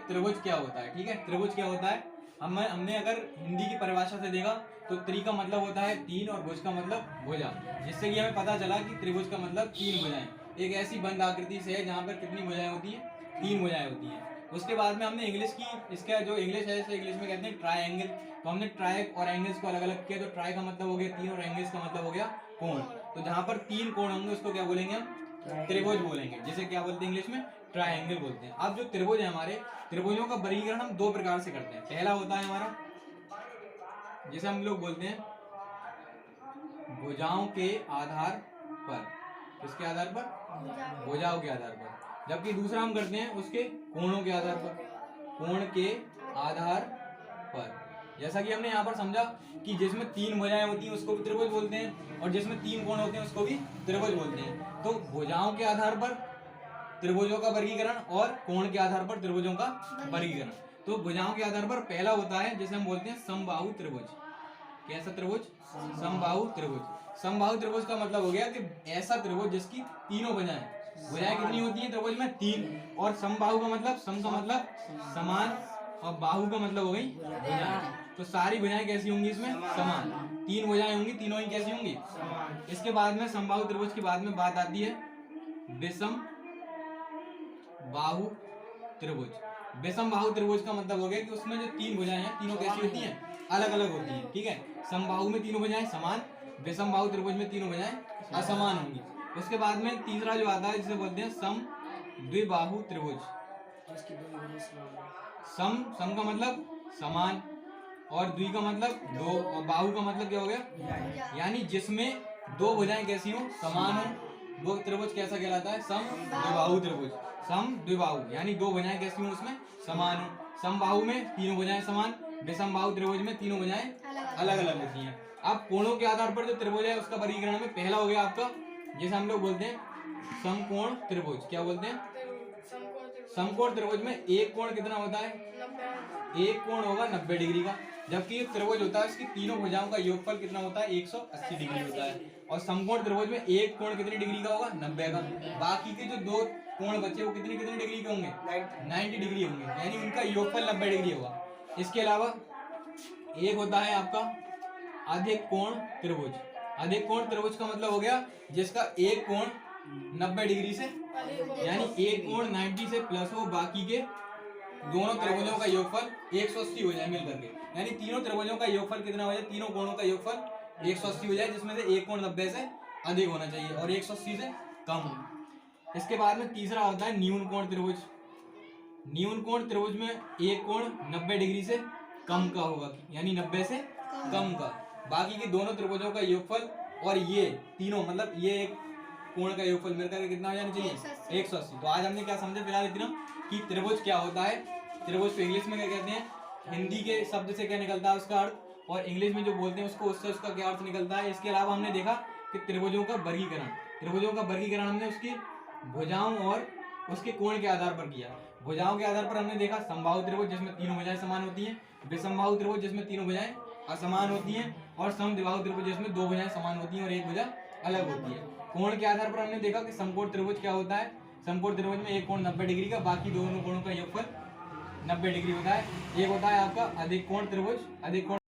त्रिभुज क्या होता है। ठीक है, त्रिभुज क्या होता है, हमने अगर हिंदी की परिभाषा से देखा तो त्रि का मतलब होता है तीन और भुज का मतलब भुजा, जिससे कि हमें पता चला कि त्रिभुज का मतलब तीन भुजाएं। एक ऐसी बंद आकृति से है जहाँ पर कितनी भुजाएं होती है, तीन भुजाएं होती हैं। उसके बाद में हमने इंग्लिश की, इसका जो इंग्लिश है इसे इंग्लिश में कहते हैं ट्रायंगल। तो हमने ट्राई और एंगल्स को अलग अलग किया, तो ट्राई का मतलब हो गया तीन और एंगल्स का मतलब हो गया कोण। तो जहाँ पर तीन कोण होंगे उसको क्या बोलेंगे हम, त्रिभुज बोलेंगे, जिसे क्या बोलते हैं इंग्लिश में, ट्रायंगल बोलते हैं। अब जो त्रिभुज है हमारे, त्रिभुजों का वर्गीकरण हम दो प्रकार से करते हैं। पहला होता है हमारा, जिसे हम लोग बोलते हैं भुजाओं के आधार पर। किसके आधार पर, भुजाओं के आधार पर। जबकि दूसरा हम करते हैं उसके कोणों के आधार पर, कोण के आधार पर। जैसा कि हमने यहाँ पर समझा कि जिसमें तीन भुजाएं होती हैं उसको भी त्रिभुज बोलते हैं, और जिसमें तीन कोण होते हैं उसको भी त्रिभुज बोलते हैं। तो भुजाओं के आधार पर त्रिभुजों का वर्गीकरण और कोण के आधार पर त्रिभुजों का वर्गीकरण। तो भुजाओं के आधार पर पहला होता है जिसे हम बोलते हैं समबाहु त्रिभुज। कैसा त्रिभुज, समबाहु त्रिभुज। समबाहु त्रिभुज का मतलब हो गया कि ऐसा त्रिभुज जिसकी तीनों भुजाएं, भुजाएं कितनी होती हैं त्रिभुज में, तीन। और समबाहु का मतलब, सम का मतलब समान, और बाहु का मतलब हो गई भुजाएं। तो सारी भुजाएं कैसी होंगी इसमें, समान। तीन भुजाएं होंगी, तीनों ही कैसी होंगी, इसके बाद में समबाहु त्रिभुज के बाद में बात आती है विषम बाहु त्रिभुज। विषम बाहु त्रिभुज का मतलब हो गया कि उसमें जो तीन भुजाएं हैं तीनों कैसी होती हैं, अलग अलग होती हैं। ठीक है, समबाहु में तीनों भुजाएं समान, विषम बाहु त्रिभुज में तीनों भुजाएं असमान होंगी। उसके बाद में तीसरा जो आता है जिसे बोलते हैं सम द्विबाहु त्रिभुज। सम का मतलब समान, और द्वि का मतलब दो, और बाहु का मतलब क्या हो गया, यानी जिसमें दो भुजाएं कैसी हो, समान हो, वो त्रिभुज कैसा कहलाता है, सम द्विबाहु त्रिभुज। सम द्विबाहु यानी दो भुजाएं कैसी हो उसमें, समान हो। समबाहु में तीनों भुजाएं समान, विषम बाहु त्रिभुज में तीनों भुजाएं अलग अलग होती हैं। अब कोणों के आधार पर जो त्रिभुज है उसका वर्गीकरण में पहला हो गया आपका, जिसे हम लोग बोलते हैं समकोण त्रिभुज। क्या बोलते हैं, समकोण त्रिभुज में एक कोण कितना होता है, एक कोण होगा 90 डिग्री का। जबकि त्रिभुज होता है उसकी तीनों भुजाओं का योगफल कितना होता है, 180 डिग्री होता है। और समकोण त्रिभुज में एक कोण कितनी डिग्री का होगा, 90 का। बाकी के जो दो कोण बचे वो कितनी कितनी डिग्री के होंगे, 90 डिग्री होंगे, यानी उनका योगफल 90 डिग्री होगा। इसके अलावा एक होता है आपका अधिक कोण त्रिभुज। अधिक कोण त्रिभुज का मतलब हो गया जिसका एक कोण 90 डिग्री से, यानी एक कोण 90 से प्लस हो, बाकी के दोनों त्रिभुजों का योगफल 180 हो जाए मिलकर के। यानी तीनों त्रिभुजों का योगफल कितना हो जाए, तीनों कोणों का योगफल 180 हो जाए, जिसमें से एक कोण 90 से अधिक होना चाहिए और 180 से कम। इसके बाद में तीसरा होता है न्यून कोण त्रिभुज। न्यून कोण त्रिभुज में एक कोण 90 डिग्री से कम का होगा, यानी 90 से कम का। बाकी के दोनों त्रिभुजों का योगफल और ये तीनों, मतलब ये एक कोण का योगफल मिलकर कितना हो जाना चाहिए, 180। तो आज हमने क्या समझे फिलहाल इतना कि त्रिभुज क्या होता है, त्रिभुज को इंग्लिश में क्या कहते हैं, हिंदी के शब्द से क्या निकलता है उसका अर्थ, और इंग्लिश में जो बोलते हैं उसको उससे उसका क्या अर्थ निकलता है। इसके अलावा हमने देखा कि त्रिभुजों का वर्गीकरण, त्रिभुजों का वर्गीकरण हमने उसकी भुजाओं और उसके कोण के आधार पर किया। भुजाओं के आधार पर हमने देखा समबाहु त्रिभुज जिसमें तीनों भुजाएं समान होती हैं, विषमबाहु त्रिभुज जिसमें तीनों भुजाएं असमान होती हैं, और समद्विबाहु त्रिभुज जिसमें दो भुजाएं समान होती हैं और एक भुजा अलग होती है। कोण के आधार पर हमने देखा कि समकोण त्रिभुज क्या होता है, समकोण त्रिभुज में एक कोण 90 डिग्री का, बाकी दोनों कोणों का योगफल 90 डिग्री होता है। एक होता है आपका अधिक कोण त्रिभुज, अधिक कोण